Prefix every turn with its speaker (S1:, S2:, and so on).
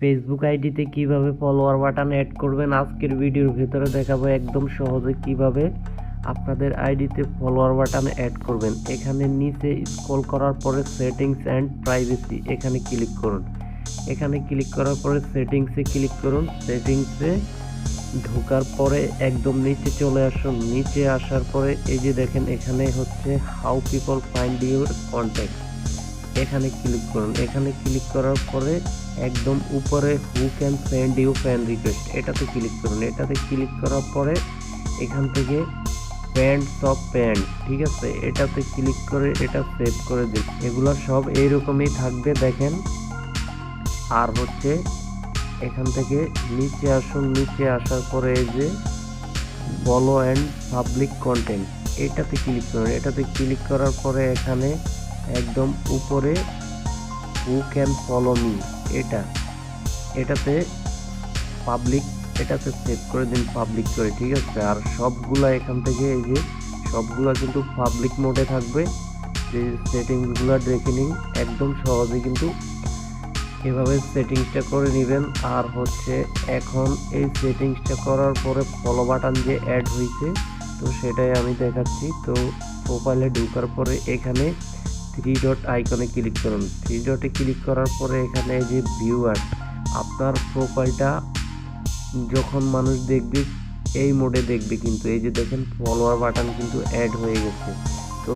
S1: Facebook আইডিতে কিভাবে follower button add করবেন আজকের ভিডিওর ভিতরে দেখাবো একদম সহজে কিভাবে আপনাদের আইডিতে ফলোয়ার বাটন অ্যাড করবেন। এখানে নিচে স্ক্রল করার পরে সেটিংস অ্যান্ড প্রাইভেসি এখানে ক্লিক করুন। এখানে ক্লিক করার পরে সেটিংসে ক্লিক করুন। সেটিংসে ঢোকার পরে একদম নিচে চলে আসুন। নিচে আসার পরে এই যে দেখেন এখানে হচ্ছে how people find your contact, এখানে ক্লিক করুন। এখানে ক্লিক করার পরে একদম উপরে who can send you friend request এটাতে ক্লিক করুন। এটাতে ক্লিক করার পরে এখান থেকে প্যান্টস অফ প্যান্ট, ঠিক আছে, এটাতে ক্লিক করে এটা সেভ করে দিন। এগুলো সব এইরকমই থাকবে দেখেন। আর হচ্ছে এখান থেকে নিচে আসুন। নিচে আসার পরে এই যে ফলো অ্যান্ড পাবলিক কন্টেন্ট এটাতে ক্লিক করুন। এটাতে ক্লিক করার পরে এখানে একদম উপরে হু ক্যান ফলো মি এটাতে পাবলিক, এটাতে সেভ করে দিন পাবলিক করে, ঠিক আছে। আর সবগুলা এখান থেকে এই যে সবগুলা কিন্তু পাবলিক মোডে থাকবে। যে সেটিংসগুলো দেখে নিন, একদম সহজে কিন্তু এভাবে সেটিংসটা করে নেবেন। আর হচ্ছে এখন এই সেটিংসটা করার পরে ফলো বাটন যে অ্যাড হয়েছে তো সেটাই আমি দেখাচ্ছি। তো প্রোফাইলে ঢোকার পরে এখানে থ্রি ডট আইকনে ক্লিক করুন। থ্রি ডটে ক্লিক করার পরে এখানে এই যে ভিউয়ার, আপনার প্রোফাইলটা যখন মানুষ দেখবে এই মোডে দেখবে, কিন্তু এই যে দেখেন ফলোয়ার বাটন কিন্তু অ্যাড হয়ে গেছে।